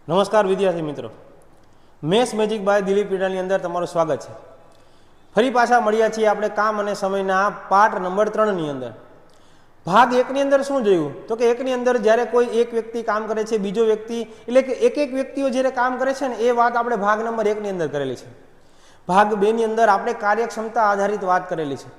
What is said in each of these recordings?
નમસ્કાર વિદ્યાર્થી મિત્રો, મેથ્સ મેજિક બાય દિલીપ પીડાની અંદર તમારું સ્વાગત છે। ફરી પાછા મળ્યા છીએ આપણે કામ અને સમયના પાઠ નંબર 3 ની અંદર। ભાગ 1 ની અંદર શું જોયું તો કે 1 ની અંદર જ્યારે કોઈ એક વ્યક્તિ કામ કરે છે, બીજો વ્યક્તિ એટલે કે એક વ્યક્તિઓ જ્યારે કામ કરે છે ને એ વાત આપણે ભાગ નંબર 1 ની અંદર કરેલી છે। ભાગ 2 ની અંદર આપણે કાર્યક્ષમતા આધારિત વાત કરેલી છે।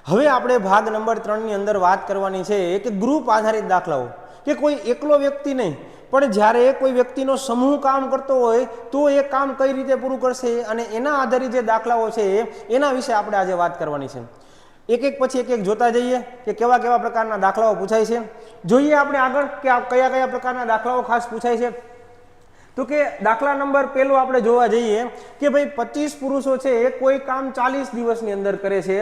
હવે આપણે ભાગ નંબર 3 ની અંદર વાત કરવાની છે કે ગ્રુપ આધારિત દાખલાઓ, કે કોઈ એકલો વ્યક્તિ નહીં પણ જ્યારે કોઈ વ્યક્તિનો સમૂહ કામ કરતો હોય તો એ કામ કઈ રીતે પૂરું કરશે અને એના આધારિત જે દાખલાઓ છે એના વિશે આપણે આજે વાત કરવાની છે। એક પછી એક જોતા જઈએ કે કેવા કેવા પ્રકારના દાખલાઓ પૂછાય છે। જોઈએ આપણે આગળ કે કયા કયા પ્રકારના દાખલાઓ ખાસ પૂછાય છે। તો કે દાખલા નંબર પહેલો આપણે જોવા જઈએ કે ભાઈ 25 પુરુષો છે એ કોઈ કામ 40 દિવસની અંદર કરે છે,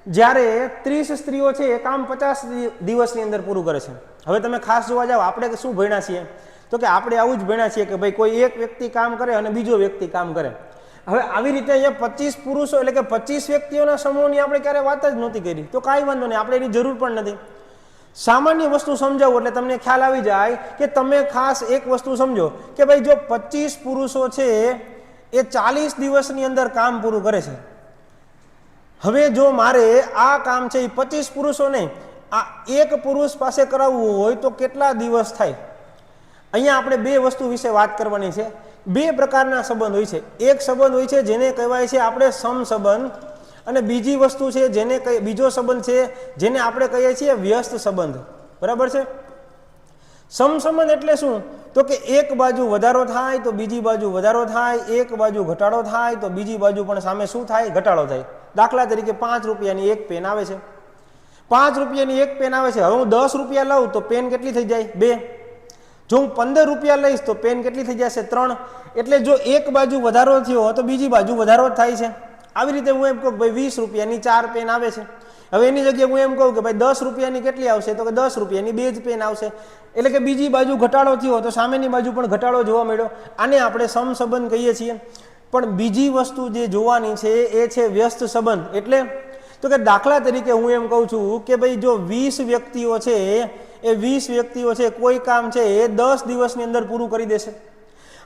જ્યારે 30 સ્ત્રીઓ છે એ કામ 50 દિવસની અંદર પૂરું કરે છે। હવે તમે ખાસ જોવા જાઓ આપણે શું ભણ્યા છીએ તો કે આપણે આવું જ ભણ્યા છીએ કે ભાઈ કોઈ એક વ્યક્તિ કામ કરે અને બીજો વ્યક્તિ કામ કરે। હવે આવી રીતે અહીંયા 25 પુરુષો એટલે કે 25 વ્યક્તિઓના સમૂહની આપણે ક્યારે વાત જ નહોતી કરી, તો કાંઈ વાંધો નહીં, આપણે એની જરૂર પણ નથી। સામાન્ય વસ્તુ સમજાવું એટલે તમને ખ્યાલ આવી જાય કે તમે ખાસ એક વસ્તુ સમજો કે ભાઈ જો 25 પુરુષો છે એ 40 દિવસની અંદર કામ પૂરું કરે છે। હવે જો મારે આ કામ છે એ 25 પુરુષો નહીં, આ એક પુરુષ પાસે કરાવવું હોય તો કેટલા દિવસ થાય? અહીંયા આપણે બે વસ્તુ વિશે વાત કરવાની છે। બે પ્રકારના સંબંધ હોય છે। એક સંબંધ હોય છે જેને કહેવાય છે આપણે સમસંબંધ, અને બીજી વસ્તુ છે જેને બીજો સંબંધ છે જેને આપણે કહીએ છીએ વ્યસ્ત સંબંધ, બરાબર છે। સમસંબંધ એટલે શું તો કે એક બાજુ વધારો થાય તો બીજી બાજુ વધારો થાય, એક બાજુ ઘટાડો થાય તો બીજી બાજુ પણ સામે શું થાય? ઘટાડો થાય। દાખલા તરીકે 5 રૂપિયાની એક પેન આવે છે, 5 રૂપિયાની એક પેન આવે છે। હવે હું 10 રૂપિયા લઉં તો પેન કેટલી થઈ જાય? 2। જો હું 15 રૂપિયા લઈશ તો પેન કેટલી થઈ જશે? 3। એટલે જો એક બાજુ વધારો થયો તો બીજી બાજુ વધારો જ થાય છે। આવી રીતે હું એમ કહું ભાઈ 20 રૂપિયાની 4 પેન આવે છે। હવે એની જગ્યાએ હું એમ કહું કે ભાઈ 10 રૂપિયાની કેટલી આવશે તો કે 10 રૂપિયાની 2 જ પેન આવશે। એટલે કે બીજી બાજુ ઘટાડો થયો તો સામેની બાજુ પણ ઘટાડો જોવા મળ્યો, આને આપણે સમસંબંધ કહીએ છીએ। પણ બીજી વસ્તુ જે જોવાની છે એ છે વ્યસ્ત સંબંધ। એટલે તો કે દાખલા તરીકે હું એમ કહું છું કે ભાઈ જો 20 વ્યક્તિઓ છે એ 20 વ્યક્તિઓ છે કોઈ કામ છે એ 10 દિવસની અંદર પૂરું કરી દેશે।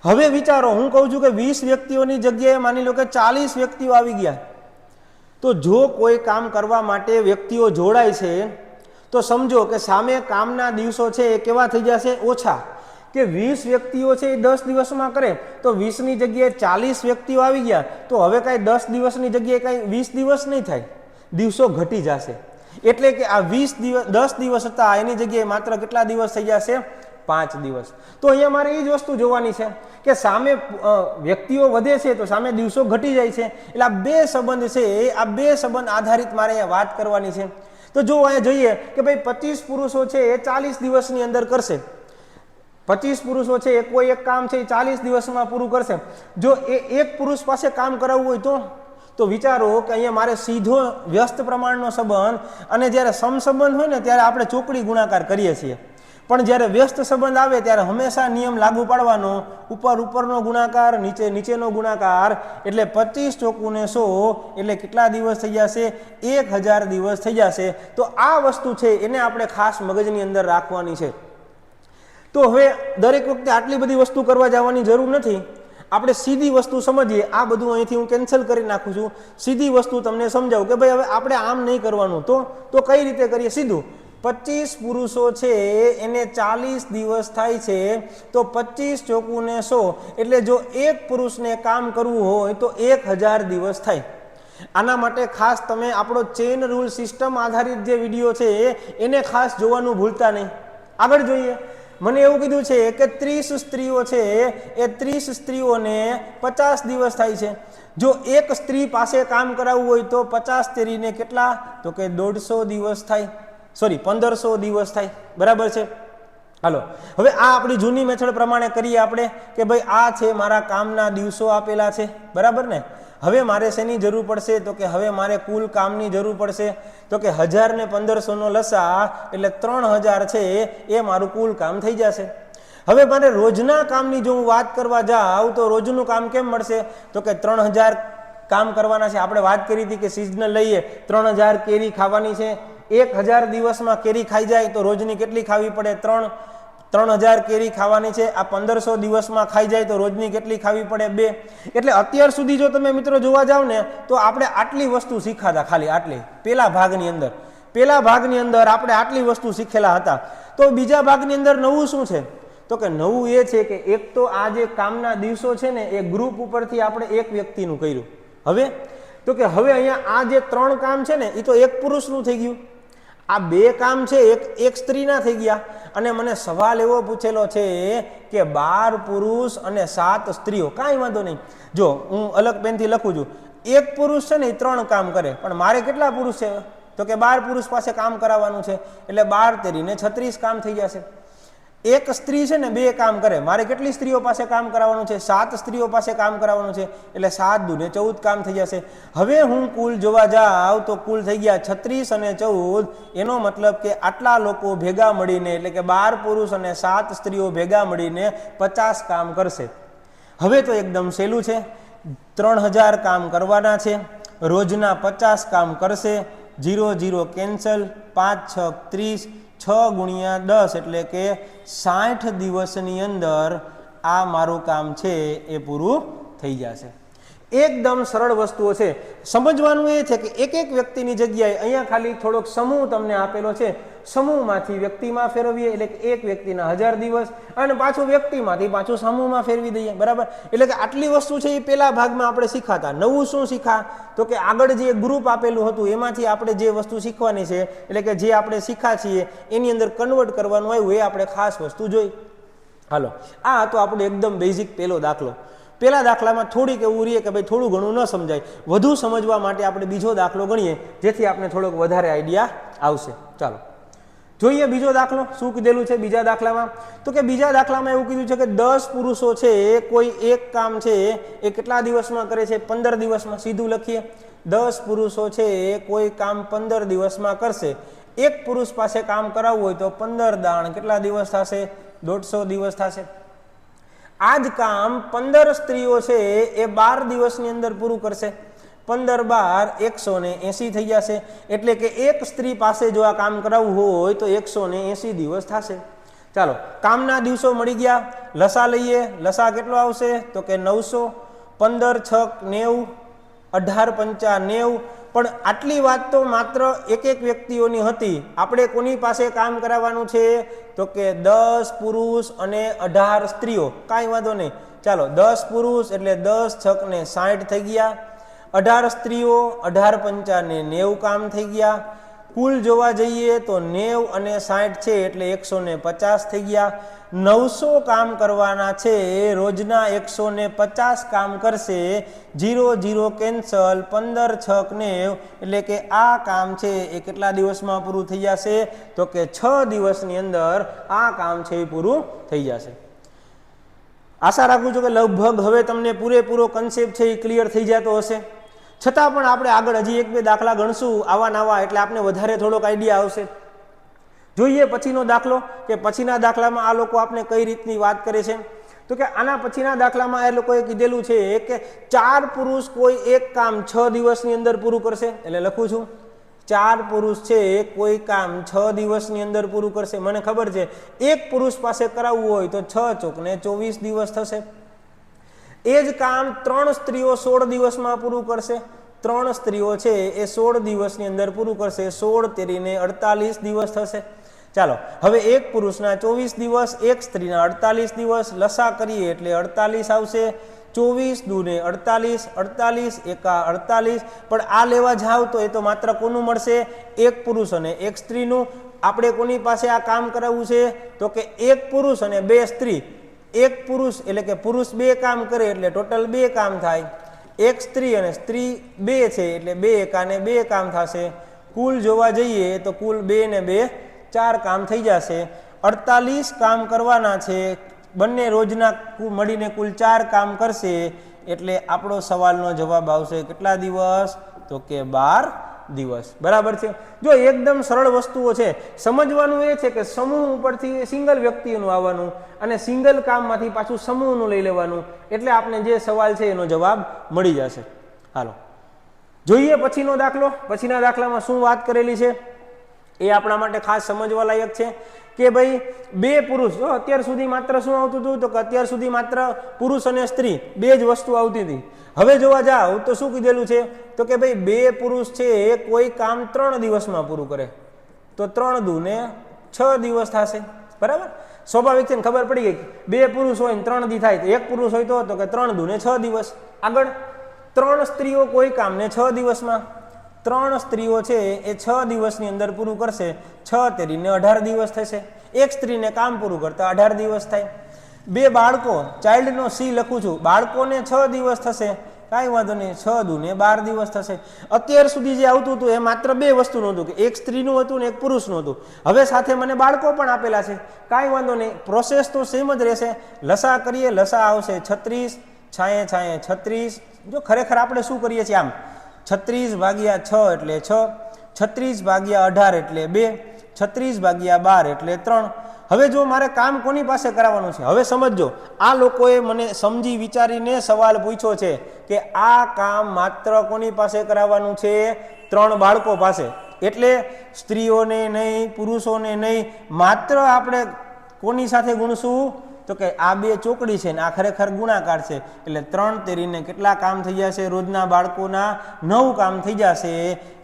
હવે વિચારો, હું કહું છું કે 20 વ્યક્તિઓની જગ્યાએ માની લો કે 40 વ્યક્તિઓ આવી ગયા, તો જો કોઈ કામ કરવા માટે વ્યક્તિઓ જોડાય છે તો સમજો કે સામે કામના દિવસો છે એ કેવા થઈ જશે? ઓછા। કે 20 વ્યક્તિઓ છે એ 10 દિવસમાં કરે તો 20ની જગ્યાએ 40 વ્યક્તિઓ આવી ગયા, તો હવે કાંઈ 10 દિવસની જગ્યાએ કાંઈ 20 દિવસ નહીં થાય, દિવસો ઘટી જશે। એટલે કે આ 20 દિવસ 10 દિવસ હતા એની જગ્યાએ માત્ર કેટલા દિવસ થઈ જશે? 5 દિવસ। તો અહીંયા મારે એ જ વસ્તુ જોવાની છે કે સામે વ્યક્તિઓ વધે છે તો સામે દિવસો ઘટી જાય છે। એટલે આ બે સંબંધ છે, આ બે સંબંધ આધારિત મારે અહીંયા વાત કરવાની છે। તો જો અહીંયા જોઈએ કે ભાઈ 25 પુરુષો છે એ 40 દિવસની અંદર કરશે, 25 પુરુષો છે એ કોઈ એક કામ છે એ 40 દિવસમાં પૂરું કરશે। જો એ એક પુરુષ પાસે કામ કરાવવું હોય તો વિચારો કે અહીંયા મારે સીધો વ્યસ્ત પ્રમાણનો સંબંધ, અને જ્યારે સમસંબંધ હોય ને ત્યારે આપણે ચોકડી ગુણાકાર કરીએ છીએ, પણ જ્યારે વ્યસ્ત સંબંધ આવે ત્યારે હંમેશા નિયમ લાગુ પાડવાનો, ઉપરનો ગુણાકાર નીચેનો ગુણાકાર। એટલે 25 ચોકું ને 100 એટલે કેટલા દિવસ થઈ જશે? 1000 દિવસ થઈ જશે। તો આ વસ્તુ છે એને આપણે ખાસ મગજની અંદર રાખવાની છે। તો હવે દરેક વખતે આટલી બધી વસ્તુ કરવા જવાની જરૂર નથી, આપણે સીધી વસ્તુ સમજીએ। આ બધું અહીંથી હું કેન્સલ કરી નાખું છું, સીધી વસ્તુ તમને સમજાવું કે ભાઈ હવે આપણે આમ નહીં કરવાનું, તો કઈ રીતે કરીએ? સીધું 25 પુરુષો છે એને 40 દિવસ થાય છે, તો 25 ચોકું ને 100 એટલે જો એક પુરુષને કામ કરવું હોય તો 1000 દિવસ થાય। આના માટે ખાસ તમે આપણો ચેઇન રૂલ સિસ્ટમ આધારિત જે વિડીયો છે એને ખાસ જોવાનું ભૂલતા નહીં। આગળ જોઈએ, મને એવું કીધું છે કે 30 સ્ત્રીઓ છે એ 30 સ્ત્રીઓને 50 દિવસ થાય છે। જો એક સ્ત્રી પાસે કામ કરાવવું હોય તો 50 તેરીને કેટલા તો કે 150 દિવસ થાય, સોરી 1500 દિવસ થાય, બરાબર છે। હાલો, હવે આ આપણી જૂની મેથડ પ્રમાણે કરીએ આપણે કે ભાઈ આ છે મારા કામના દિવસો આપેલા છે, બરાબર ને। હવે મારે શેની જરૂર પડશે તો કે હવે મારે કુલ કામની જરૂર પડશે, તો કે 1000 ને 1500 નો લસા એટલે 3000 છે એ મારું કુલ કામ થઈ જશે। હવે મારે રોજના કામની જો હું વાત કરવા જાઉં તો રોજનું કામ કેમ મળશે તો કે 3000 કામ કરવાના છે। આપણે વાત કરી હતી કે સિઝનલ લઈએ 3000 કેરી ખાવાની છે, 1000 દિવસમાં કેરી ખાઈ જાય તો રોજની કેટલી ખાવી પડે? 3। 3000 કેરી ખાવાની છે, આ 1500 દિવસમાં ખાઈ જાય તો રોજની કેટલી ખાવી પડે? 2. એટલે અત્યાર સુધી જો તમે મિત્રો જોવા જાવ ને તો આપણે આટલી વસ્તુ શીખાતા, ખાલી આટલી પેલા ભાગની અંદર આપણે આટલી વસ્તુ શીખેલા હતા. તો બીજા ભાગની અંદર નવું શું છે? તો કે નવું એ છે કે એક તો આ જે કામના દિવસો છે ને એ ગ્રુપ ઉપરથી આપણે એક વ્યક્તિનું કર્યું. હવે તો કે હવે અહીંયા આ જે 3 કામ છે ને એ તો એક પુરુષનું થઈ ગયું, આ 2 કામ છે એક સ્ત્રીના થઈ ગયા. અને મને સવાલ એવો પૂછેલો છે કે 12 પુરુષ અને 7 સ્ત્રીઓ. કાંઈ વાંધો નહીં, જો હું અલગ પેનથી લખું છું. એક પુરુષ છે ને એ 3 કામ કરે, પણ મારે કેટલા પુરુષ છે? તો કે 12 પુરુષ પાસે કામ કરાવવાનું છે, એટલે 12 તેરીને 36 કામ થઈ જશે. એક સ્ત્રી છે ને 2 કામ કરે, મારે કેટલી સ્ત્રીઓ પાસે કામ કરાવવાનું છે? 7 સ્ત્રીઓ પાસે કામ કરાવવાનું છે, એટલે 7 દૂને 14 કામ થઈ જશે. હવે હું કુલ જોવા જાઉં તો કુલ થઈ ગયા 36 અને 14. એનો મતલબ કે આટલા લોકો ભેગા મળીને, એટલે કે 12 પુરુષ અને 7 સ્ત્રીઓ ભેગા મળીને 50 કામ કરશે. હવે તો એકદમ સહેલું છે, 3000 કામ કરવાના છે, રોજના 50 કામ કરશે, 0 0 કેન્સલ, 5 6 30, 6 ગુણ્યા 10 એટલે કે 60 દિવસની અંદર આ મારું કામ છે એ પૂરું થઈ જશે. એકદમ સરળ વસ્તુઓ છે. સમજવાનું એ છે કે એક એક વ્યક્તિની જગ્યાએ અહીંયા ખાલી થોડોક સમૂહ તમને આપેલો છે, સમૂહમાંથી વ્યક્તિમાં ફેરવીએ એટલે કે એક વ્યક્તિના 1000 દિવસ, અને પાછું વ્યક્તિમાંથી પાછું સમૂહમાં ફેરવી દઈએ. બરાબર, એટલે કે આટલી વસ્તુ છે એ પેલા ભાગમાં આપણે શીખાતા. નવું શું શીખા? તો કે આગળ જે ગ્રુપ આપેલું હતું એમાંથી આપણે જે વસ્તુ શીખવાની છે, એટલે કે જે આપણે શીખા છીએ એની અંદર કન્વર્ટ કરવાનું આવ્યું, એ આપણે ખાસ વસ્તુ જોઈ. હાલો, આ હતો આપણો એકદમ બેઝિક પહેલો દાખલો. પેલા દાખલામાં થોડીક એવું રહીએ કે ભાઈ થોડું ઘણું ન સમજાય, વધુ સમજવા માટે આપણે બીજો દાખલો ગણીએ, જેથી આપણે થોડોક વધારે આઈડિયા આવશે. ચાલો જોઈએ બીજો દાખલો શું કીધેલું છે બીજા દાખલામાં. તો કે બીજા દાખલામાં એવું કીધું છે કે 10 પુરુષો છે કોઈ એક કામ છે એ કેટલા દિવસમાં કરે છે? 15 દિવસમાં. સીધું લખીએ, 10 પુરુષો છે કોઈ કામ 15 દિવસમાં કરશે. એક પુરુષ પાસે કામ કરાવવું હોય તો 15 દાણ કેટલા દિવસ થશે? 150 દિવસ થશે. આ જ કામ 15 સ્ત્રીઓ છે એ 12 દિવસની અંદર પૂરું કરશે. 15 12 180 થઈ જશે. એટલે કે એક સ્ત્રી પાસે જો આ કામ કરાવવું હોય તો 180 દિવસ થશે. ચાલો, કામના દિવસો મળી ગયા. લસા લઈએ, લસા કેટલો આવશે? તો કે 900. 15 6 90, 18 5 90. પણ આટલી વાત તો માત્ર એક એક વ્યક્તિઓની હતી. આપણે કોની પાસે કામ કરાવવાનું છે? તો કે 10 પુરુષ અને 18 સ્ત્રીઓ. કાંઈ વાંધો નહીં, ચાલો 10 પુરુષ એટલે 10 6 ને 60 થઈ ગયા, 18 સ્ત્રીઓ 18 5 ને 90 કામ થઈ ગયા. કુલ જોવા જઈએ તો 90 અને 60 છે એટલે 150 થઈ ગયા. 900 કામ કરવાના છે, રોજના 150 કામ કરશે, 0 0 કેન્સલ, 15 6 90. એટલે કે આ કામ છે એ કેટલા દિવસમાં પૂરું થઈ જશે? તો કે 6 દિવસની અંદર આ કામ છે એ પૂરું થઈ જશે. આશા રાખું છું કે લગભગ હવે તમને પૂરેપૂરો કન્સેપ્ટ છે એ ક્લિયર થઈ જતો હશે. છતાં પણ આપણે આગળ હજી 1 2 દાખલા ગણશું આવા નવા, એટલે આપણે વધારે થોડોક આઈડિયા આવશે. જોઈએ પછીનો દાખલો, કે પછીના દાખલામાં આ લોકો આપણે કઈ રીતની વાત કરે છે. તો કે આના પછીના દાખલામાં એ લોકોએ કીધેલું છે કે 4 પુરુષ કોઈ એક કામ 6 દિવસની અંદર પૂરું કરશે. એટલે લખું છું, 4 પુરુષ છે કોઈ કામ 6 દિવસની અંદર પૂરું કરશે. મને ખબર છે એક પુરુષ પાસે કરાવવું હોય તો 6 ચોક ને 24 દિવસ થશે. એ જ કામ 3 સ્ત્રીઓ 16 દિવસમાં પૂરું કરશે. 3 સ્ત્રીઓ છે એ 16 દિવસની અંદર પૂરું કરશે. 16 તેરીને 48 દિવસ થશે. ચાલો, હવે એક પુરુષના 24 દિવસ, એક સ્ત્રીના 48 દિવસ. લસા કરીએ એટલે 48 આવશે. 24 દૂને 48, 48 એકા 48. પણ આ લેવા જાવ તો એ તો માત્ર કોનું મળશે? એક પુરુષ અને એક સ્ત્રીનું. આપણે કોની પાસે આ કામ કરાવવું છે? તો કે એક પુરુષ અને 2 સ્ત્રી. એક પુરુષ એટલે કે પુરુષ 2 કામ કરે એટલે ટોટલ 2 કામ થાય. એક સ્ત્રી અને સ્ત્રી 2 છે એટલે 2 એકાને 2 કામ થશે. કુલ જોવા જઈએ તો કુલ 2 ને 2 4 કામ થઈ જશે. 48 કામ કરવાના છે, બંને રોજના મળીને કુલ 4 કામ કરશે. એટલે આપણો સવાલનો જવાબ આવશે કેટલા દિવસ? તો કે 12 દિવસ. બરાબર છે. જો એકદમ સરળ વસ્તુઓ છે. સમજવાનું એ છે કે સમૂહ ઉપરથી સિંગલ વ્યક્તિનું આવવાનું અને સિંગલ કામમાંથી પાછું સમૂહનું લઈ લેવાનું, એટલે આપણે જે સવાલ છે એનો જવાબ મળી જશે. હાલો જોઈએ પછીનો દાખલો. પછીના દાખલામાં શું વાત કરેલી છે એ આપણા માટે ખાસ સમજવા લાયક છે. કે ભાઈ બે પુરુષ, જો અત્યાર સુધી માત્ર શું આવતું હતું, તો કે અત્યાર સુધી માત્ર પુરુષ અને સ્ત્રી બે જ વસ્તુ આવતી હતી. હવે જોવા જાવ તો શું કીધેલું છે, તો કે ભાઈ બે પુરુષ છે એ કોઈ કામ 3 દિવસમાં પૂરું કરે તો 3 દુ ને 6 દિવસ થશે. બરાબર, સ્વાભાવિક છે ને, ખબર પડી ગઈ. બે પુરુષ હોય ને 3 દી થાય તો એક પુરુષ હોય તો કે 3 દુ ને 6 દિવસ. આગળ 3 સ્ત્રીઓ કોઈ કામ ને 6 દિવસમાં, 3 સ્ત્રીઓ છે એ 6 દિવસની અંદર પૂરું કરશે, 6 તેરીને 18 દિવસ થશે. એક સ્ત્રીને કામ પૂરું કરતા 18 દિવસ થાય. બે બાળકો, ચાઇલ્ડનો સી લખું છું, બાળકોને 6 દિવસ થશે, કાંઈ વાંધો નહીં, 6 દુ ને 12 દિવસ થશે. અત્યાર સુધી જે આવતું હતું એ માત્ર બે વસ્તુનું હતું, કે એક સ્ત્રીનું હતું ને એક પુરુષનું હતું. હવે સાથે મને બાળકો પણ આપેલા છે, કાંઈ વાંધો નહીં, પ્રોસેસ તો સેમ જ રહેશે. લસા કરીએ, લસા આવશે 36, છાંયે છાંયે 36. જો ખરેખર આપણે શું કરીએ છીએ, આમ 36 ભાગ્યા 6 એટલે 6, 36 ભાગ્યા 18 એટલે 2, 36 ભાગ્યા 12 એટલે 3. હવે જો મારે કામ કોની પાસે કરાવવાનું છે, હવે સમજો, આ લોકોએ મને સમજી વિચારીને સવાલ પૂછ્યો છે કે આ કામ માત્ર કોની પાસે કરાવવાનું છે, 3 બાળકો પાસે. એટલે સ્ત્રીઓને નહીં, પુરુષોને નહીં, માત્ર આપણે કોની સાથે ગુણશું, તો કે આ બે ચોકડી છે ને આ ખરેખર ગુણાકાર છે. એટલે 3 તેરીને કેટલા કામ થઈ જશે, રોજના બાળકોના 9 કામ થઈ જશે.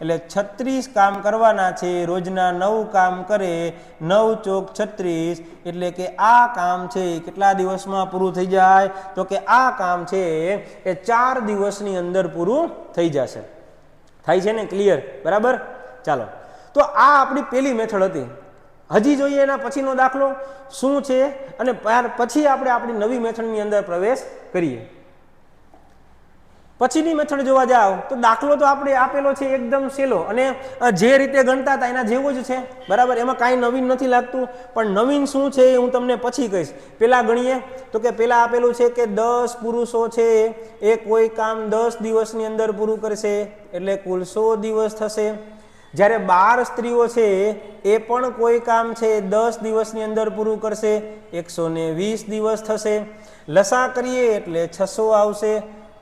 એટલે 36 કામ કરવાના છે, રોજના 9 કામ કરે, 9 ચોક 36. એટલે કે આ કામ છે કેટલા દિવસમાં પૂરું થઈ જાય, તો કે આ કામ છે એ 4 દિવસની અંદર પૂરું થઈ જશે. થાય છે ને, ક્લિયર? બરાબર, ચાલો. તો આ આપણી પહેલી મેથડ હતી. હજી જોઈએ એના પછીનો દાખલો શું છે, અને પછી આપણે આપણી નવી મેથડની અંદર પ્રવેશ કરીએ. પછીની મેથડ જોવા જાવ તો દાખલો તો આપણે આપેલો છે એકદમ સહેલો, અને જે રીતે ગણતા હતા એના જેવો જ છે. બરાબર, એમાં કાંઈ નવીન નથી લાગતું. પણ નવીન શું છે એ હું તમને પછી કહીશ. પહેલા ગણીએ તો કે પહેલા આપેલું છે કે 10 પુરુષો છે એ કોઈ કામ 10 દિવસની અંદર પૂરું કરશે, એટલે કુલ 100 દિવસ થશે. જ્યારે 12 સ્ત્રીઓ છે એ પણ કોઈ કામ છે 10 દિવસની અંદર પૂરું કરશે, 120 દિવસ થશે. લસા કરીએ એટલે 600 આવશે,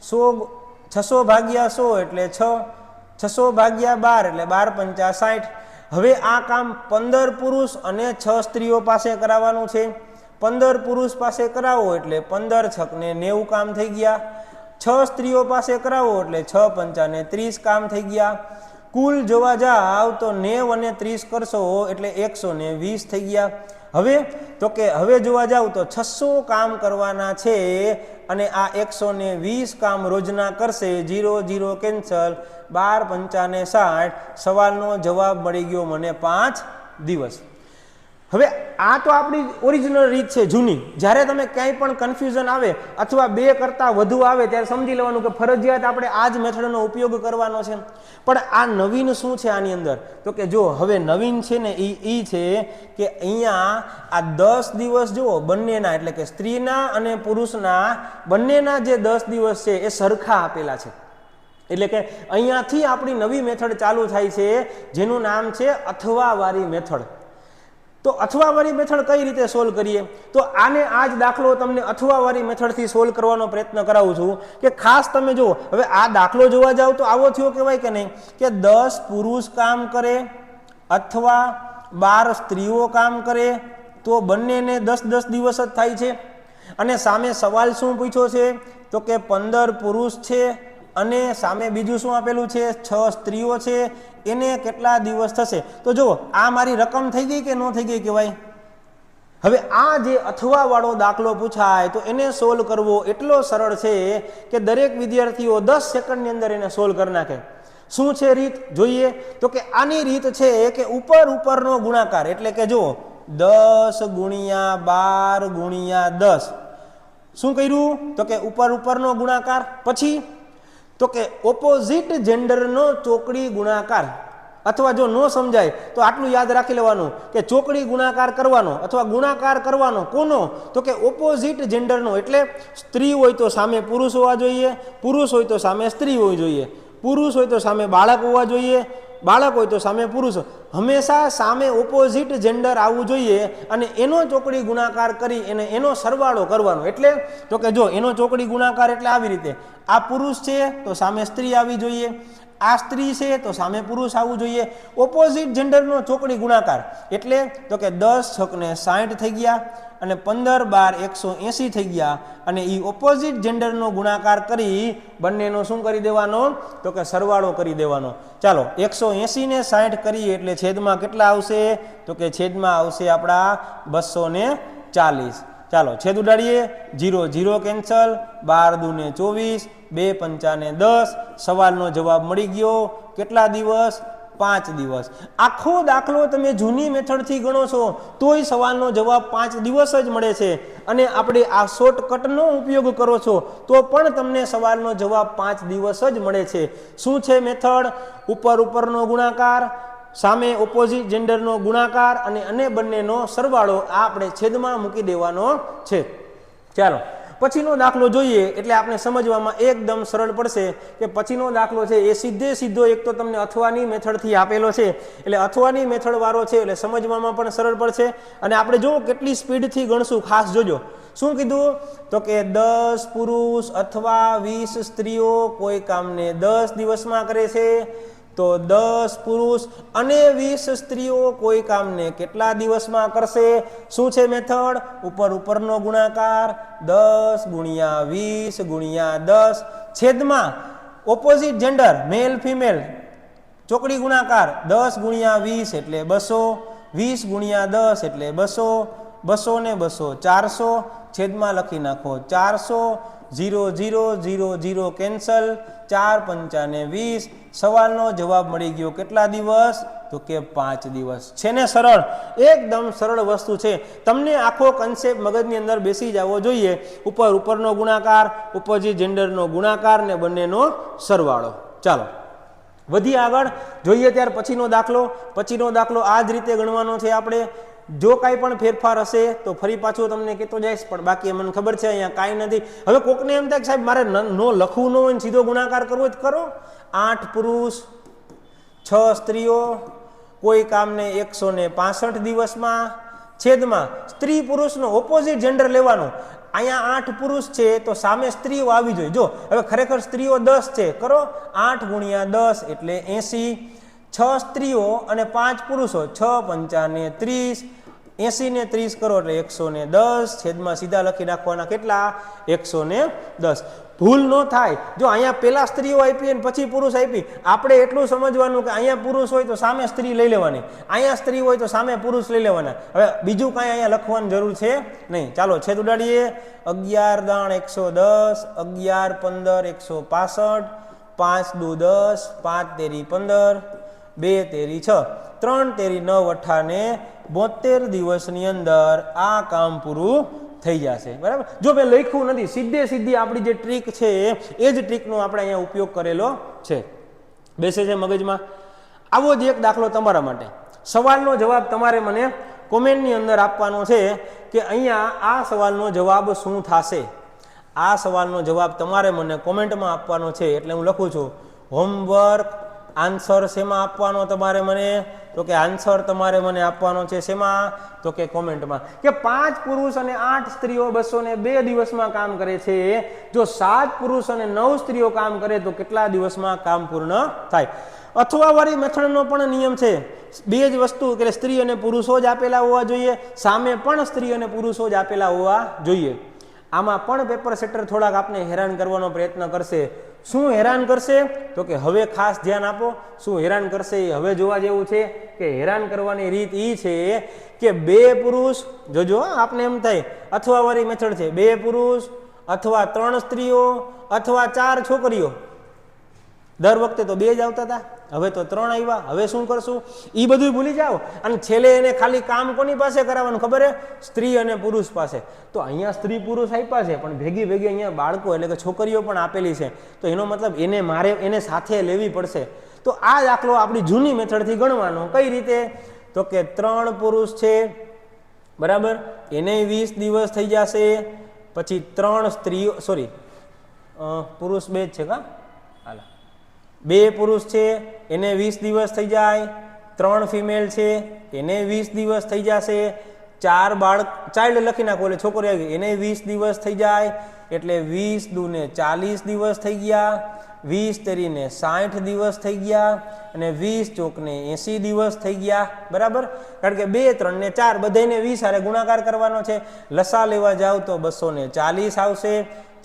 600 ભાગ્યા 100 એટલે 6, 600 ભાગ્યા 12 એટલે 12 પંચા 60. હવે આ કામ 15 પુરુષ અને 6 સ્ત્રીઓ પાસે કરાવવાનું છે. 15 પુરુષ પાસે કરાવો એટલે 15 છકને 90 કામ થઈ ગયા. 6 સ્ત્રીઓ પાસે કરાવો એટલે 6 પંચાને 30 કામ થઈ ગયા. કુલ જોવા જાવ તો 90 અને 30 કરશો એટલે 120 થઈ ગયા. હવે તો કે હવે જોવા જાવ તો 600 કામ કરવાના છે, અને આ 120 કામ રોજના કરશે. 0 0 કેન્સલ, 12 પંચાને 60. સવાલનો જવાબ મળી ગયો મને 5 દિવસ. હવે આ તો આપણી ઓરિજિનલ રીત છે, જૂની. જ્યારે તમે ક્યાંય પણ કન્ફ્યુઝન આવે અથવા 2 કરતાં વધુ આવે ત્યારે સમજી લેવાનું કે ફરજિયાત આપણે આ જ મેથડનો ઉપયોગ કરવાનો છે. પણ આ નવીન શું છે આની અંદર, તો કે જો હવે નવીન છે ને એ છે કે અહીંયા આ 10 દિવસ જુઓ બંનેના, એટલે કે સ્ત્રીના અને પુરુષના બંનેના જે 10 દિવસ છે એ સરખા આપેલા છે. એટલે કે અહીંયાથી આપણી નવી મેથડ ચાલુ થાય છે, જેનું નામ છે અથવાવાળી મેથડ. તો અથવાવાળી મેથડ કઈ રીતે સોલ્વ કરીએ, તો આને આ જ દાખલો તમને અથવાવાળી મેથડથી સોલ્વ કરવાનો પ્રયત્ન કરાવું છું. કે ખાસ તમે જુઓ, હવે આ દાખલો જોવા જાવ તો આવો થયો કહેવાય કે નહીં, કે 10 પુરુષ કામ કરે અથવા 12 સ્ત્રીઓ કામ કરે તો બંનેને 10-10 દિવસ જ થાય છે. અને સામે સવાલ શું પૂછ્યો છે, તો કે 15 પુરુષ છે અને સામે બીજું શું આપેલું છે, 6 સ્ત્રીઓ છે, એને કેટલા દિવસ થશે. તો જુઓ આ મારી રકમ થઈ ગઈ કે ન થઈ ગઈ કહેવાય. હવે આ જે અથવા વાળો દાખલો પૂછાય તો એને સોલ્વ કરવો એટલો સરળ છે કે દરેક વિદ્યાર્થીઓ 10 સેકન્ડની અંદર એને સોલ્વ કરી નાખે. શું છે રીત જોઈએ, તો કે આની રીત છે કે ઉપરનો ગુણાકાર, એટલે કે જુઓ 10 ગુણ્યા 12 ગુણ્યા 10. શું કર્યું, તો કે ઉપરનો ગુણાકાર. પછી તો કે ઓપોઝિટ જેન્ડરનો ચોકડી ગુણાકાર. અથવા જો ન સમજાય તો આટલું યાદ રાખી લેવાનું કે ચોકડી ગુણાકાર કરવાનો અથવા ગુણાકાર કરવાનો કોનો, તો કે ઓપોઝિટ જેન્ડરનો. એટલે સ્ત્રી હોય તો સામે પુરુષ હોવા જોઈએ, પુરુષ હોય તો સામે સ્ત્રી હોવી જોઈએ, પુરુષ હોય તો સામે બાળક હોવા જોઈએ, બાળક હોય તો સામે પુરુષ. હંમેશા સામે ઓપોઝિટ જેન્ડર આવવું જોઈએ, અને એનો ચોકડી ગુણાકાર કરી એનો સરવાળો કરવાનો. એટલે તો કે જો એનો ચોકડી ગુણાકાર એટલે આવી રીતે, આ પુરુષ છે તો સામે સ્ત્રી આવી જોઈએ, આ સ્ત્રી છે તો સામે પુરુષ આવવું જોઈએ. ઓપોઝિટ જેન્ડરનો ચોકડી ગુણાકાર એટલે તો કે 10 છક ને 60 થઈ ગયા અને 15 12 180 થઈ ગયા અને એ ઓપોઝિટ જેન્ડરનો ગુણાકાર કરી બંનેનો શું કરી દેવાનો તો કે સરવાળો કરી દેવાનો. ચાલો 180 ને 60 કરીએ એટલે છેદમાં કેટલા આવશે તો કે છેદમાં આવશે આપણા 240. ચાલો છેદ ઉડાડીએ 0 0 કેન્સલ 12 દૂને 24 2 પંચા ને 10. સવાલનો જવાબ મળી ગયો કેટલા દિવસ 5 દિવસ. આખો દાખલો તમે જૂની મેથડથી ગણો છો તોય સવાલનો જવાબ 5 દિવસ જ મળે છે અને આપણે આ શોર્ટકટનો ઉપયોગ કરો છો તો પણ તમને સવાલનો જવાબ 5 દિવસ જ મળે છે. શું છે મેથડ? ઉપરનો ગુણાકાર, સામે ઓપોઝિટ જેન્ડરનો ગુણાકાર અને બંનેનો સરવાળો આ આપણે છેદમાં મૂકી દેવાનો છે. ચાલો પછીનો દાખલો જોઈએ એટલે આપણે સમજવામાં એકદમ સરળ પડશે કે પછીનો દાખલો છે એ સીધો એક તો તમને અથવાની મેથડથી આપેલો છે એટલે અથવાની મેથડ વાળો છે એટલે સમજવામાં પણ સરળ પડશે અને આપણે જો કેટલી સ્પીડથી ગણશું ખાસ જોજો. શું કીધું તો કે 10 પુરુષ અથવા 20 સ્ત્રીઓ કોઈ કામને 10 દિવસમાં કરે છે તો 10 પુરુષ અને 20 સ્ત્રીઓ કોઈ કામને કેટલા દિવસમાં કરશે? શું છે મેથડ? ઉપરનો ગુણાકાર 10 ગુણ્યા 20 ગુણ્યા 10 છેદમાં ઓપોઝિટ જેન્ડર મેલ ફિમેલ ચોકડી ગુણાકાર 10 ગુણ્યા 20 એટલે 200 20 ગુણ્યા 10 એટલે 200 200 ને 200 400 છેદમાં લખી નાખો 400 0 0 0 0 કેન્સલ 4 પંચા ને 20. સવાલનો જવાબ મળી ગયો કેટલા દિવસ તો કે 5 દિવસ. છે ને સરળ? એકદમ સરળ વસ્તુ છે. તમને આખો કન્સેપ્ટ મગજની અંદર બેસી જવો જોઈએ. ઉપરનો ગુણાકાર, ઓપોઝિટ જેન્ડરનો ગુણાકાર ને બંનેનો સરવાળો. ચાલો વધી આગળ જોઈએ ત્યાર પછીનો દાખલો આ જ રીતે ગણવાનો છે આપણે. જો કાંઈ પણ ફેરફાર હશે તો ફરી પાછું તમને કહેતો જઈશ પણ બાકી મને ખબર છે અહીંયા કાંઈ નથી. હવે કોકને એમ થાય કે સાહેબ મારે નો લખવું ન હોય સીધો ગુણાકાર કરવો જ કરો. 8 પુરુષ 6 સ્ત્રીઓ કોઈ કામને 165 દિવસમાં છેદમાં સ્ત્રી પુરુષનો ઓપોઝિટ જેન્ડર લેવાનો. અહીંયા 8 પુરુષ છે તો સામે સ્ત્રીઓ આવી જોઈએ. જો હવે ખરેખર સ્ત્રીઓ 10 છે કરો 8 ગુણ્યા 10 એટલે 80. 6 સ્ત્રીઓ અને 5 પુરુષો 6 પંચા ને 30 80 ને 30 કરો એટલે 110 છેદમાં સીધા લખી નાખવાના કેટલા 110. ભૂલ ન થાય જો અહીંયા પેલા સ્ત્રીઓ આપી અને પછી પુરુષ આપી આપણે એટલું સમજવાનું કે અહીંયા પુરુષ હોય તો સામે સ્ત્રી લઈ લેવાની, અહીંયા સ્ત્રી હોય તો સામે પુરુષ લઈ લેવાના. હવે બીજું કાંઈ અહીંયા લખવાની જરૂર છે નહીં. ચાલો છેદ ઉડાડીએ 11 દાણ 110 11 15 165 5 દુ 10 5 તેરી 15 2 તેરી 6 3 તેરી 9 18 72 દિવસની અંદર આ કામ પૂરું થઈ જશે. બરાબર? જો મેં લખ્યું નથી સીધી આપણી જે ટ્રીક છે એ જ ટ્રીકનો આપણે અહીંયા ઉપયોગ કરેલો છે. બેસે છે મગજમાં? આવો જ એક દાખલો તમારા માટે. સવાલનો જવાબ તમારે મને કોમેન્ટની અંદર આપવાનો છે કે અહીંયા આ સવાલનો જવાબ શું થશે. આ સવાલનો જવાબ તમારે મને કોમેન્ટમાં આપવાનો છે. એટલે હું લખું છું હોમવર્ક આન્સર શેમાં આપવાનો તમારે મને તો કે આન્સર તમારે મને આપવાનો છે શેમાં તો કે કોમેન્ટમાં કે 5 પુરુષ અને 8 સ્ત્રીઓ 202 દિવસમાં કામ કરે છે. જો 7 પુરુષ અને 9 સ્ત્રીઓ કામ કરે તો કેટલા દિવસમાં કામ પૂર્ણ થાય. અથવા વાળી મેથડનો પણ નિયમ છે. બે જ વસ્તુ એટલે સ્ત્રી અને પુરુષો જ આપેલા હોવા જોઈએ, સામે પણ સ્ત્રી અને પુરુષો જ આપેલા હોવા જોઈએ. આમાં પણ પેપર સેટર થોડાક આપને હેરાન કરવાનો પ્રયત્ન કરશે. શું હેરાન કરશે તો કે હવે ખાસ ધ્યાન આપો. શું હેરાન કરશે એ હવે જોવા જેવું છે કે હેરાન કરવાની રીત એ છે કે 2 પુરુષ જોજો આપને એમ થાય અથવા વાળી મેથડ છે 2 પુરુષ અથવા 3 સ્ત્રીઓ અથવા 4 છોકરીઓ. દર વખતે તો 2 જ આવતા હતા, હવે તો 3 આવ્યા. હવે શું કરશું એ બધું ભૂલી જાઓ અને છેલ્લે એને ખાલી કામ કોની પાસે કરાવવાનું ખબર હે? સ્ત્રી અને પુરુષ પાસે. તો અહીંયા સ્ત્રી પુરુષ આપ્યા છે પણ ભેગી અહીંયા બાળકો એટલે કે છોકરીઓ પણ આપેલી છે. તો એનો મતલબ એને સાથે લેવી પડશે. તો આ દાખલો આપણી જૂની મેથડથી ગણવાનો. કઈ રીતે તો કે 3 પુરુષ છે બરાબર એને 20 દિવસ થઈ જશે. પછી 3 સ્ત્રીઓ પુરુષ 2 જ છે કા હાલા 2 પુરુષ છે એને 20 દિવસ થઈ જાય. 3 ફિમેલ છે એને 20 દિવસ થઈ જશે. 4 બાળક ચાઇલ્ડ લખી નાખો એટલે છોકરી આવી ગઈ, એને 20 દિવસ થઈ જાય એટલે 20 દૂને 40 દિવસ થઈ ગયા, 20 તેરીને 60 દિવસ થઈ ગયા અને 20 ચોકને 80 દિવસ થઈ ગયા, બરાબર. કારણ કે 2 3 ને 4 બધાને 20 હારે ગુણાકાર કરવાનો છે. લસા લેવા જાવ તો 240 આવશે.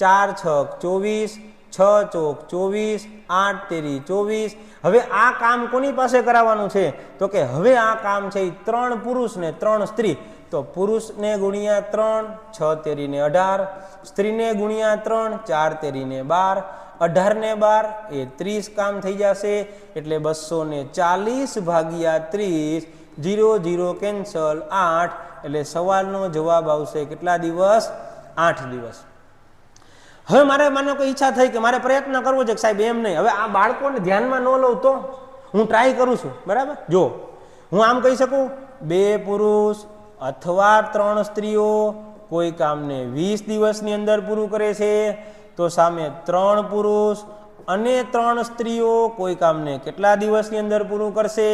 4 છક 24, 6 ચોક 24, 8 તેરી 24. હવે આ કામ કોની પાસે કરાવવાનું છે? તો કે હવે આ કામ છે એ 3 પુરુષ ને 3 સ્ત્રી. તો પુરુષને ગુણ્યા 3, 6 તેરીને 18, સ્ત્રીને ગુણ્યા 3, 4 તેરીને 12, 18 ને 12 એ 30 કામ થઈ જશે. એટલે 240 ભાગ્યા 30, 0 0 કેન્સલ, 8. એટલે સવાલનો જવાબ આવશે કેટલા દિવસ? 8 દિવસ. હવે મારે માનો કોઈ ઈચ્છા થઈ કે મારે પ્રયત્ન કરવો છે કે સાહેબ એમ નહીં, હવે આ બાળકોને ધ્યાનમાં ન લઉં તો હું ટ્રાય કરું છું, બરાબર. જો હું આમ કહી શકું 2 પુરુષ અથવા 3 સ્ત્રીઓ કોઈ કામને 20 દિવસની અંદર પૂરું કરે છે, તો સામે 3 પુરુષ અને 3 સ્ત્રીઓ કોઈ કામને કેટલા દિવસની અંદર પૂરું કરશે?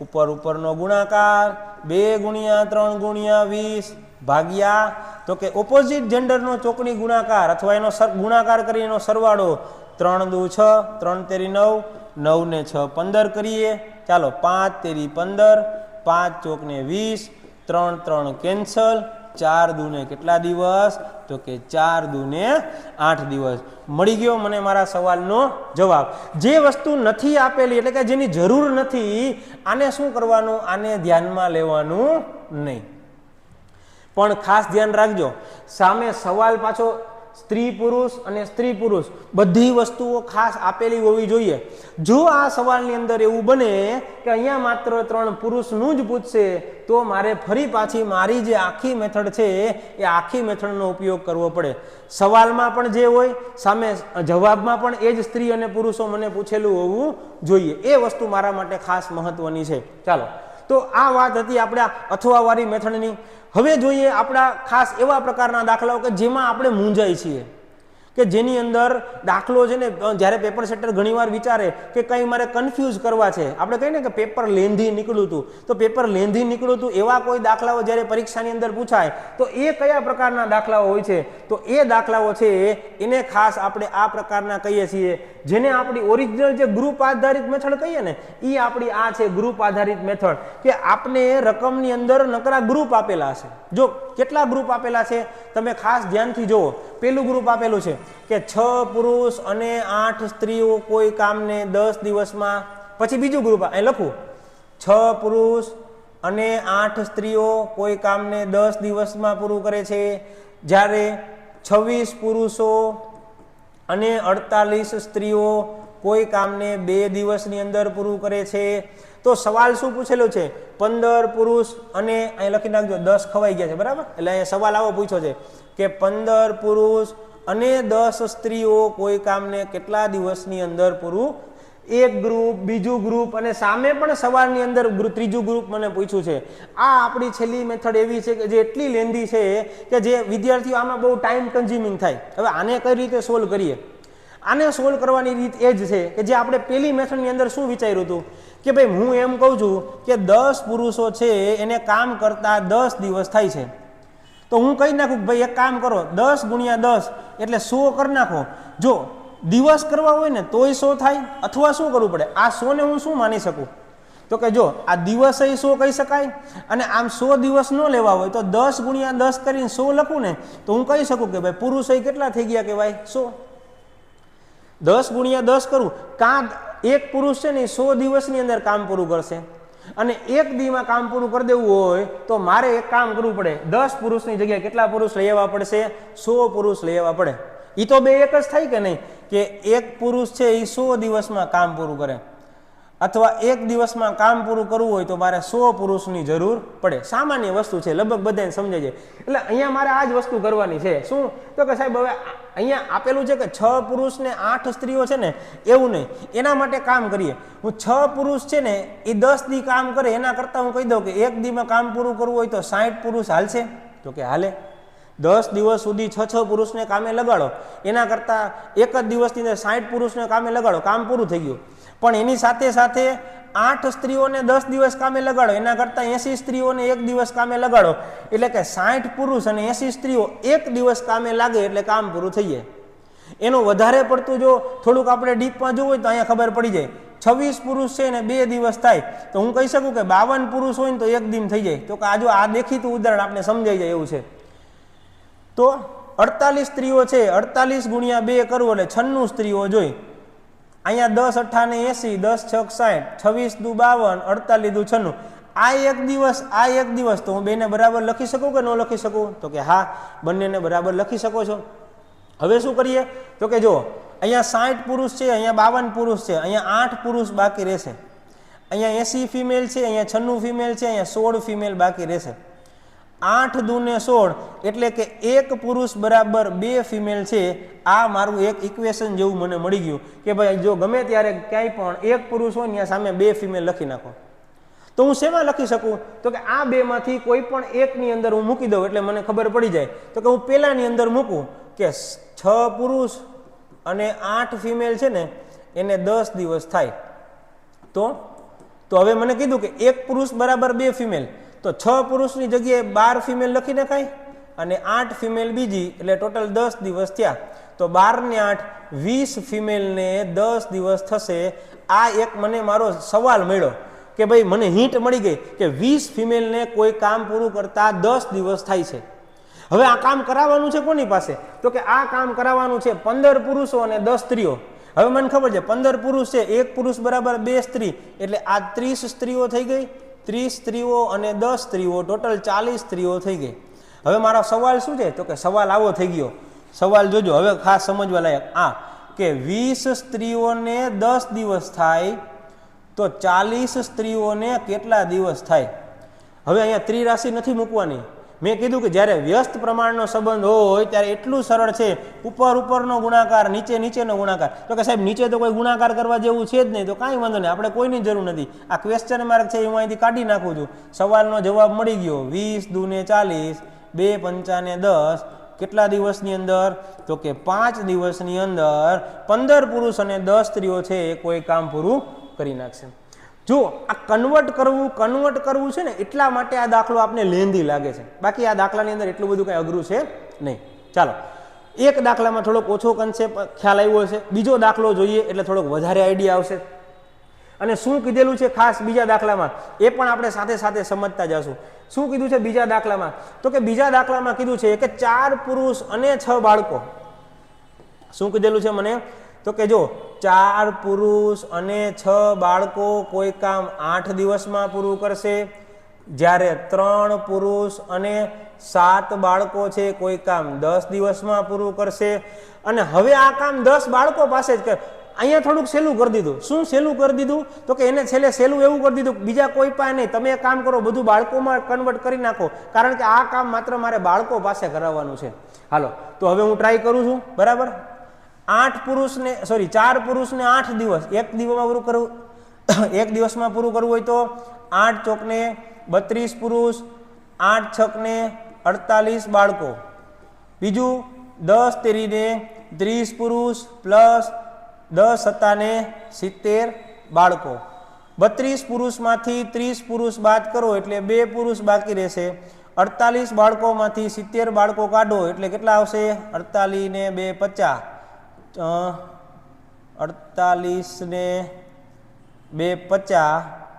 ઉપરનો ગુણાકાર 2 ગુણ્યા 3 ગુણ્યા 20 ભાગ્યા, તો કે ઓપોઝિટ જેન્ડરનો ચોકડી ગુણાકાર અથવા એનો ગુણાકાર કરી એનો સરવાળો 3 દુ 6, 3 તેરી 9, 9 ને 6 15 કરીએ. ચાલો 5 તેરી 15, 5 ચોકને 20, 3 3 કેન્સલ, 4 દૂને કેટલા દિવસ? તો કે 4 દૂને 8 દિવસ. મળી ગયો મને મારા સવાલનો જવાબ. જે વસ્તુ નથી આપેલી એટલે કે જેની જરૂર નથી, આને શું કરવાનું? આને ધ્યાનમાં લેવાનું નહીં. પણ ખાસ ધ્યાન રાખજો, સામે સવાલ પાછો સ્ત્રી પુરુષ અને સ્ત્રી પુરુષ બધી વસ્તુઓ ખાસ આપેલી હોવી જોઈએ. જો આ સવાલની અંદર એવું બને કે અહીંયા માત્ર 3 પુરુષનું જ પૂછશે, તો મારે ફરી પાછી મારી જે આખી મેથડ છે એ આખી મેથડનો ઉપયોગ કરવો પડે. સવાલમાં પણ જે હોય સામે જવાબમાં પણ એ જ સ્ત્રી અને પુરુષો મને પૂછેલું હોવું જોઈએ. એ વસ્તુ મારા માટે ખાસ મહત્વની છે. ચાલો, તો આ વાત હતી આપણા અથવાવાળી મેથડની. હવે જોઈએ આપણા ખાસ એવા પ્રકારના દાખલાઓ કે જેમાં આપણે મૂંઝાઈ છીએ, કે જેની અંદર દાખલો છે ને જ્યારે પેપર સેટર ઘણીવાર વિચારે કે કંઈ મારે કન્ફ્યુઝ કરવા છે. આપણે કહીએ ને કે પેપર લેન્ધી નીકળ્યું હતું, તો પેપર લેન્ધી નીકળ્યું હતું એવા કોઈ દાખલાઓ જ્યારે પરીક્ષાની અંદર પૂછાય તો એ કયા પ્રકારના દાખલાઓ હોય છે? તો એ દાખલાઓ છે એને ખાસ આપણે આ પ્રકારના કહીએ છીએ, જેને આપણી ઓરિજિનલ જે ગ્રુપ આધારિત મેથડ કહીએ ને એ આપણી આ છે ગ્રુપ આધારિત મેથડ. કે આપણે રકમની અંદર નકરા ગ્રુપ આપેલા છે. જો કેટલા ગ્રુપ આપેલા છે તમે ખાસ ધ્યાનથી જુઓ. પેલું ગ્રુપ આપેલું છે કે 6 પુરુષ અને 8 સ્ત્રીઓ કોઈ કામને 10 દિવસમાં. પછી બીજું ગ્રુપ અહીં લખું 6 પુરુષ અને 8 સ્ત્રીઓ કોઈ કામને 10 દિવસમાં પૂરું કરે છે, જ્યારે 26 પુરુષો અને 48 સ્ત્રીઓ કોઈ કામને 2 દિવસની અંદર પૂરું કરે છે. તો સવાલ શું પૂછેલો છે? 15 પુરુષ અને અહીં લખી નાખજો 10 ખવાઈ ગયા છે, બરાબર. એટલે અહીંયા સવાલ આવો પૂછ્યો છે કે 15 પુરુષ અને 10 સ્ત્રીઓ કોઈ કામને કેટલા દિવસની અંદર પૂરું? એક ગ્રુપ, બીજું ગ્રુપ અને સામે પણ સવાલની અંદર ત્રીજું ગ્રુપ મને પૂછ્યું છે. આ આપણી છેલ્લી મેથડ એવી છે કે જે એટલી લેન્ધી છે કે જે વિદ્યાર્થીઓ આમાં બહુ ટાઈમ કન્ઝ્યુમિંગ થાય. હવે આને કઈ રીતે સોલ્વ કરીએ? આને સોલ્વ કરવાની રીત એ જ છે કે જે આપણે પેલી મેથડની અંદર શું વિચાર્યું હતું કે ભાઈ હું એમ કહું છું કે 10 પુરુષો છે એને કામ કરતા 10 દિવસ થાય છે, તો હું કહી નાખું કે ભાઈ એક કામ કરો 10 ગુણ્યા 10 એટલે 100 કરી નાખો. જો દિવસ કરવા હોય ને તોય 100 થાય, અથવા શું કરવું પડે? આ 100 ને હું શું માની શકું? તો કે જો આ દિવસે 100 કહી શકાય અને આમ 100 દિવસ ન લેવા હોય તો 10 ગુણ્યા 10 કરીને 100 લખું ને તો હું કહી શકું કે ભાઈ પુરુષો કેટલા થઈ ગયા? કે ભાઈ 100. 10 ગુણ્યા 10 કરું, કાં એક પુરુષ છે ને 100 દિવસની અંદર કામ પૂરું કરશે અને એક દીમાં કામ પૂરું કરી દેવું હોય તો મારે એક કામ કરવું પડે, 10 પુરુષની જગ્યાએ કેટલા પુરુષ લઈ આવવા પડશે? 100 પુરુષ લઈ આવવા પડે. એ તો બે એક જ થાય કે નહીં? કે એક પુરુષ છે એ 100 દિવસમાં કામ પૂરું કરે, અથવા એક દિવસમાં કામ પૂરું કરવું હોય તો મારે 100 પુરુષની જરૂર પડે. સામાન્ય વસ્તુ છે, લગભગ બધાને સમજાય છે. એટલે અહીંયા મારે આ જ વસ્તુ કરવાની છે. શું? તો કે સાહેબ હવે અહીંયા આપેલું છે કે 6 પુરુષ ને 8 સ્ત્રીઓ છે ને, એવું નહીં. એના માટે કામ કરીએ. હું 6 પુરુષ છે ને એ 10 દી કામ કરે, એના કરતાં હું કહી દઉં કે એક દીમાં કામ પૂરું કરવું હોય તો 60 પુરુષ હાલશે? તો કે હાલે. 10 દિવસ સુધી 6 પુરુષને કામે લગાડો, એના કરતાં એક જ દિવસની અંદર 60 પુરુષને કામે લગાડો, કામ પૂરું થઈ ગયું. પણ એની સાથે સાથે 8 સ્ત્રીઓને 10 દિવસ કામે લગાડો, એના કરતાં 80 સ્ત્રીઓને 1 દિવસ કામે લગાડો, એટલે કે 60 પુરુષ અને 80 સ્ત્રીઓ 1 દિવસ કામે લાગે એટલે કામ પૂરું થઈ જાય. એનું વધારે પડતું જો થોડુંક આપણે ડીપમાં જોવું હોય તો અહીંયા ખબર પડી જાય. 26 પુરુષ છે ને 2 દિવસ થાય તો હું કહી શકું કે 52 પુરુષ હોય ને તો 1 દિન થઈ જાય. તો કે આ જો આ દેખીતું ઉદાહરણ આપણે સમજાઈ જાય એવું છે. તો 48 સ્ત્રીઓ છે, 48 ગુણ્યા 2 કરવું એટલે 96 સ્ત્રીઓ જોઈ. અહીંયા 10 8 ને 80, 10 6 60, 26 દુ 52, 48 દુ 96. આ એક દિવસ તો હું બેને બરાબર લખી શકું કે ન લખી શકું? તો કે હા, બંનેને બરાબર લખી શકો છો. હવે શું કરીએ? તો કે જો અહીંયા 60 પુરુષ છે, અહીંયા 52 પુરુષ છે, અહીંયા 8 પુરુષ બાકી રહેશે. અહીંયા 80 ફિમેલ છે, અહીંયા 96 ફિમેલ છે, અહીંયા 16 ફિમેલ બાકી રહેશે. 8 દુને 16 એટલે કે 1 પુરુષ બરાબર 2 ફિમેલ છે. આ મારું એક ઇક્વેશન જેવું મને મળી ગયું કે ભાઈ જો ગમે ત્યારે ક્યાંય પણ 1 પુરુષ હોય ત્યાં સામે 2 ફિમેલ લખી નાખો. તો હું શેમાં લખી શકું? તો કે આ બેમાંથી કોઈ પણ એકની અંદર હું મૂકી દઉં એટલે મને ખબર પડી જાય. તો કે હું પહેલાની અંદર મૂકું કે 6 પુરુષ અને 8 ફિમેલ છે ને એને 10 દિવસ થાય. તો હવે મને કીધું કે 1 પુરુષ બરાબર 2 ફિમેલ, તો 6 પુરુષની જગ્યાએ 12 ફિમેલ લખી નખાય અને 8 ફિમેલ બીજી એટલે ટોટલ 10 દિવસ થયા. તો 12 ને 8 20 ફિમેલને 10 દિવસ થશે. આ એક મને મારો સવાલ મળ્યો કે ભાઈ મને હિન્ટ મળી ગઈ કે 20 ફિમેલને કોઈ કામ પૂરું કરતા 10 દિવસ થાય છે. હવે આ કામ કરાવવાનું છે કોની પાસે? તો કે આ કામ કરાવવાનું છે 15 પુરુષો અને 10 સ્ત્રીઓ. હવે મને ખબર છે 15 પુરુષ છે, 1 પુરુષ બરાબર 2 સ્ત્રી એટલે આ 30 સ્ત્રીઓ થઈ ગઈ. 30 સ્ત્રીઓ અને 10 સ્ત્રીઓ ટોટલ 40 સ્ત્રીઓ થઈ ગઈ. હવે મારો સવાલ શું છે? તો કે સવાલ આવો થઈ ગયો. સવાલ જોજો હવે ખાસ સમજવા લાયક. આ કે 20 સ્ત્રીઓને 10 દિવસ થાય તો 40 સ્ત્રીઓને કેટલા દિવસ થાય? હવે અહીંયા ત્રિરાશિ નથી મૂકવાની. મેં કીધું કે જ્યારે વ્યસ્ત પ્રમાણનો સંબંધ હોય ત્યારે એટલું સરળ છે, ઉપરનો ગુણાકાર, નીચેનો ગુણાકાર. તો કે સાહેબ નીચે તો કોઈ ગુણાકાર કરવા જેવું છે જ નહીં, તો કાંઈ વાંધો નહીં, આપણે કોઈની જરૂર નથી. આ ક્વેશ્ચન માર્ક છે હું અહીંથી કાઢી નાખું છું. સવાલનો જવાબ મળી ગયો. 20 દુને 40, 2 પંચાને 10, કેટલા દિવસની અંદર? તો કે 5 દિવસની અંદર 15 પુરુષ અને 10 સ્ત્રીઓ છે એ કોઈ કામ પૂરું કરી નાખશે. જો આ કન્વર્ટ કરવું છે ને એટલા માટે આ દાખલો આપને લેન્ધી લાગે છે, બાકી આ દાખલાની અંદર એટલું બધું કંઈ અઘરું છે નહીં. ચાલો એક દાખલામાં થોડોક ઓછો કન્સેપ્ટ ખ્યાલ આવ્યો છે, બીજો દાખલો જોઈએ એટલે થોડોક વધારે આઈડિયા આવશે. અને શું કીધેલું છે ખાસ બીજા દાખલામાં એ પણ આપણે સાથે સાથે સમજતા જશું. શું કીધું છે બીજા દાખલામાં? તો કે બીજા દાખલામાં કીધું છે કે 4 પુરુષ અને 6 બાળકો. શું કીધેલું છે મને? તો કે જો 4 પુરુષ અને 6 બાળકો કોઈ કામ 8 દિવસમાં પૂરું કરશે, જ્યારે 3 પુરુષ અને 7 બાળકો છે કોઈ કામ 10 દિવસમાં પૂરું કરશે. અને હવે આ કામ 10 બાળકો પાસે જ કર. અહીંયા થોડુંક સહેલું કરી દીધું. શું સહેલું કરી દીધું? તો કે એને છેલ્લે સહેલું એવું કરી દીધું બીજા કોઈ પાસે નહીં, તમે એક કામ કરો બધું બાળકોમાં કન્વર્ટ કરી નાખો, કારણ કે આ કામ માત્ર મારે બાળકો પાસે કરાવવાનું છે. હાલો તો હવે હું ટ્રાય કરું છું. બરાબર 4 પુરુષને 8 દિવસ એક દિવસમાં પૂરું કરવું, એક દિવસમાં પૂરું કરવું હોય તો 8 ચોકને 32 પુરુષ, 8 છકને 48 બાળકો. બીજું 10 તેરીને 30 પુરુષ પ્લસ 10 સત્તાને 70 બાળકો. 32 પુરુષમાંથી 30 પુરુષ બાદ કરો એટલે 2 પુરુષ બાકી રહેશે. 48 બાળકોમાંથી 70 બાળકો કાઢો એટલે કેટલા આવશે? 48 ને 2 50, 48 ને 2 50,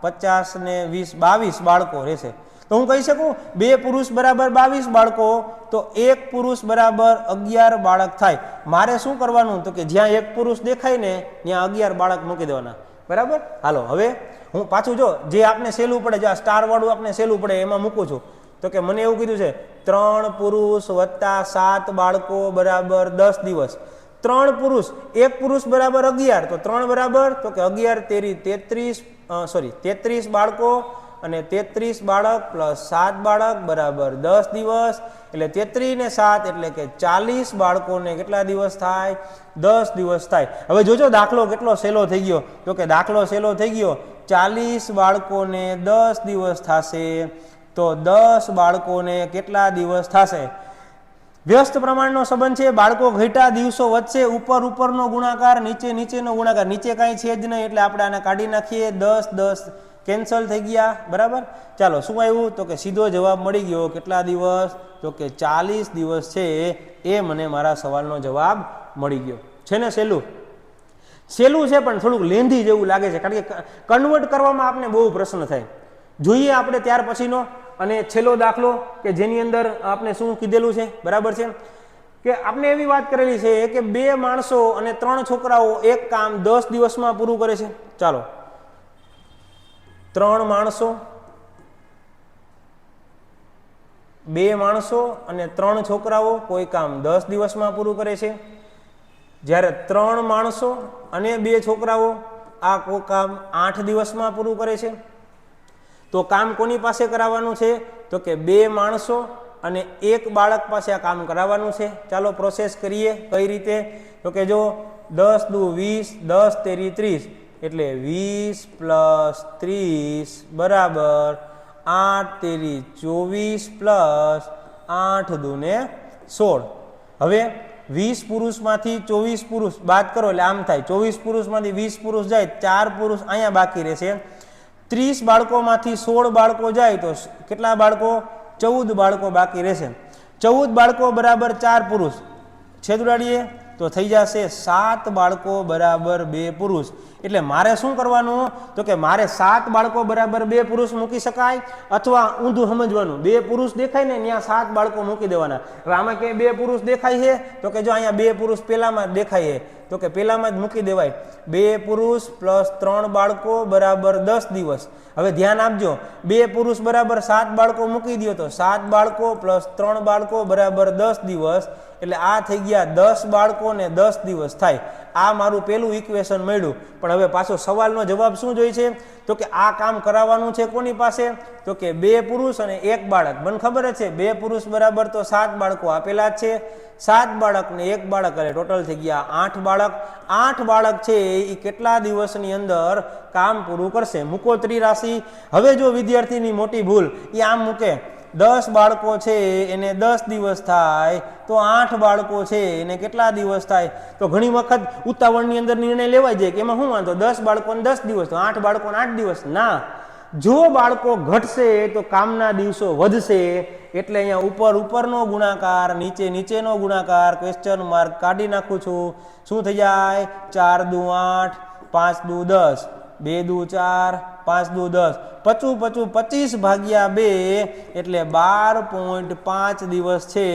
50 ને 20 22 બાળકો રહેશે. તો હું કહી શકું 2 પુરુષ બરાબર 22 બાળકો, તો 1 પુરુષ બરાબર 11 બાળક થાય. મારે શું કરવાનું? તો કે જ્યાં 1 પુરુષ દેખાય ને ત્યાં 11 બાળક મૂકી દેવાના. બરાબર. હાલો હવે હું પાછું જો જે આપણે સહેલું પડે, જે સ્ટાર વાળું આપણે સહેલું પડે એમાં મૂકું છું. તો કે મને એવું કીધું છે 3 પુરુષ વત્તા 7 બાળકો બરાબર 10 દિવસ. 3 પુરુષ, 1 પુરુષ બરાબર 11, તો 3 બરાબર તો કે 11 તેરી 33 બાળકો અને 33 બાળક પ્લસ 7 બાળક બરાબર 10 દિવસ, એટલે 33 ને 7 એટલે કે 40 બાળકોને કેટલા દિવસ થાય? 10 દિવસ થાય. હવે જોજો દાખલો કેટલો સહેલો થઈ ગયો. તો કે દાખલો સહેલો થઈ ગયો. 40 બાળકોને 10 દિવસ થશે તો 10 બાળકોને કેટલા દિવસ થશે? વ્યસ્ત પ્રમાણનો સંબંધ છે, બાળકો ઘટ્યા દિવસો વચ્ચે ઉપર ઉપરનો ગુણાકાર નીચે નીચેનો ગુણાકાર, નીચે કાંઈ છે જ નહીં એટલે આપણે આને કાઢી નાખીએ, 10 10 કેન્સલ થઈ ગયા, બરાબર. ચાલો શું આવ્યું તો કે સીધો જવાબ મળી ગયો, કેટલા દિવસ તો કે 40 દિવસ છે એ મને મારા સવાલનો જવાબ મળી ગયો. છે ને સહેલું છે પણ થોડુંક લેન્ધી જેવું લાગે છે, કારણ કે કન્વર્ટ કરવામાં આપને બહુ પ્રશ્ન થાય. જોઈએ આપણે ત્યાર પછીનો અને છેલ્લો દાખલો કે જેની અંદર આપણે શું કીધેલું છે, બરાબર છે કે આપણે એવી વાત કરેલી છે કે 2 માણસો અને 3 છોકરાઓ એક કામ 10 દિવસમાં પૂરું કરે છે. ચાલો 3 માણસો, 2 માણસો અને 3 છોકરાઓ કોઈ કામ 10 દિવસમાં પૂરું કરે છે, જ્યારે 3 માણસો અને 2 છોકરાઓ આ કોઈ કામ 8 દિવસમાં પૂરું કરે છે. તો કામ કોની પાસે કરાવવાનું છે તો કે 2 માણસો અને 1 બાળક પાસે આ કામ કરાવવાનું છે. ચાલો પ્રોસેસ કરીએ. કઈ રીતે તો કે જો 10 દુ 20, 10 તેરી 30 એટલે 20 પ્લસ 30 બરાબર 8 તેરી 24 પ્લસ 8 દુને 16. હવે 20 પુરુષમાંથી 24 પુરુષ બાદ કરો એટલે આમ થાય, 24 પુરુષમાંથી 20 પુરુષ જાય, 4 પુરુષ અહીંયા બાકી રહેશે. 30 બાળકોમાંથી 16 બાળકો જાય તો કેટલા બાળકો? 14 બાળકો બાકી રહેશે. 14 બાળકો બરાબર 4 પુરુષ, છેદુડાડીએ તો થઈ જશે 7 બાળકો બરાબર 2 પુરુષ. એટલે મારે શું કરવાનું તો કે મારે 7 બાળકો બરાબર 2 પુરુષ મૂકી શકાય, અથવા ઊંધું સમજવાનું 2 પુરુષ દેખાય ને ત્યાં 7 બાળકો મૂકી દેવાના. હવે આમાં કે 2 પુરુષ દેખાય છે તો કે જો અહીંયા 2 પુરુષ પેલામાં જ દેખાય છે તો કે પેલામાં જ મૂકી દેવાય. 2 પુરુષ પ્લસ 3 બાળકો બરાબર 10 દિવસ. હવે ધ્યાન આપજો, 2 પુરુષ બરાબર 7 બાળકો મૂકી દો તો 7 બાળકો પ્લસ 3 બાળકો બરાબર 10 દિવસ, એટલે આ થઈ ગયા 10 બાળકો ને 10 દિવસ થાય. આ મારું પેલું ઇક્વેશન મળ્યું. પણ હવે પાછો સવાલનો જવાબ શું જોઈએ છે તો કે આ કામ કરાવવાનું છે કોની પાસે તો કે 2 પુરુષ અને 1 બાળક. મને ખબર જ છે 2 પુરુષ બરાબર તો 7 બાળકો આપેલા જ છે, 7 બાળક ને 1 બાળક એટલે ટોટલ થઈ ગયા 8 બાળક. 8 બાળક છે એ કેટલા દિવસની અંદર કામ પૂરું કરશે? મૂકો ત્રિરાશિ. હવે જો વિદ્યાર્થીની મોટી ભૂલ એ આમ મૂકે 10 બાળકો છે એને 10 દિવસ થાય તો 8 બાળકો છે એને કેટલા દિવસ થાય? તો ઘણી વખત ઉતાવળની અંદર નિર્ણય લેવાઈ જાય કે એમાં શું વાંધો, 10 બાળકોને 10 દિવસ તો 8 બાળકોને 8 દિવસ. ના, જો બાળકો ઘટશે તો કામના દિવસો વધશે. એટલે અહીંયા ઉપર ઉપરનો ગુણાકાર, નીચે નીચેનો ગુણાકાર, ક્વેશ્ચન માર્ક કાઢી નાખું છું. શું થઈ જાય? 4 દુ 8, 5 દુ 10, 2 દુ 4, 5 દુ 10, 25 ભાગ્યા 2 એટલે 12.5 દિવસ છે.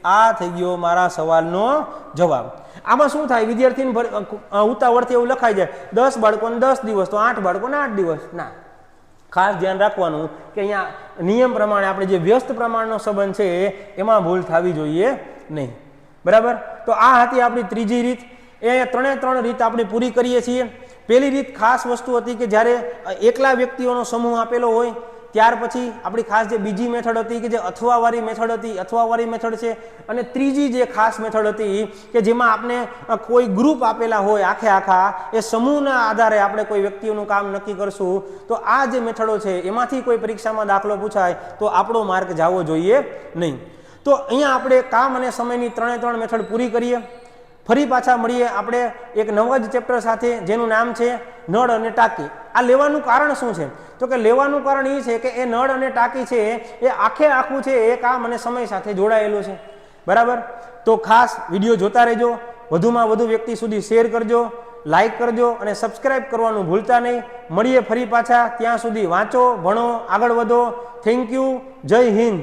આ થઈ ગયો મારા સવાલનો જવાબ. આમાં શું થાય, વિદ્યાર્થીને ઉતાવળથી એવું લખાઈ જાય 10 બાળકોને 10 દિવસ તો 8 બાળકોને 8 દિવસ. ના, ખાસ ધ્યાન રાખવાનું કે અહીંયા નિયમ પ્રમાણે આપણે જે વ્યસ્ત પ્રમાણનો સંબંધ છે એમાં ભૂલ થવી જોઈએ નહીં. બરાબર. તો આ હતી આપણી ત્રીજી રીત. એ 3 રીત આપણે પૂરી કરીએ છીએ. પહેલી રીત ખાસ વસ્તુ હતી કે જ્યારે એકલા વ્યક્તિઓનો સમૂહ આપેલો હોય ત્યાર પછી આપણી ખાસ જે બીજી મેથડ હતી કે જે અથવાવાળી મેથડ હતી, અથવાવાળી મેથડ છે. અને ત્રીજી જે ખાસ મેથડ હતી કે જેમાં આપણે કોઈ ગ્રુપ આપેલા હોય આખા એ સમૂહના આધારે આપણે કોઈ વ્યક્તિઓનું કામ નક્કી કરશું. તો આ જે મેથડો છે એમાંથી કોઈ પરીક્ષામાં દાખલો પૂછાય તો આપણો માર્ક જવો જોઈએ નહીં. તો અહીંયા આપણે કામ અને સમયની 3 મેથડ પૂરી કરીએ. ફરી પાછા મળીએ આપણે એક નવા જ ચેપ્ટર સાથે જેનું નામ છે નળ અને ટાંકી. આ લેવાનું કારણ શું છે તો કે લેવાનું કારણ એ છે કે એ નળ અને ટાંકી છે એ આખું છે એ કામ અને સમય સાથે જોડાયેલું છે. બરાબર. તો ખાસ વિડીયો જોતા રહેજો, વધુમાં વધુ વ્યક્તિ સુધી શેર કરજો, લાઈક કરજો અને સબસ્ક્રાઈબ કરવાનું ભૂલતા નહીં. મળીએ ફરી પાછા. ત્યાં સુધી વાંચો, ભણો, આગળ વધો. Thank you. જય હિન્દ.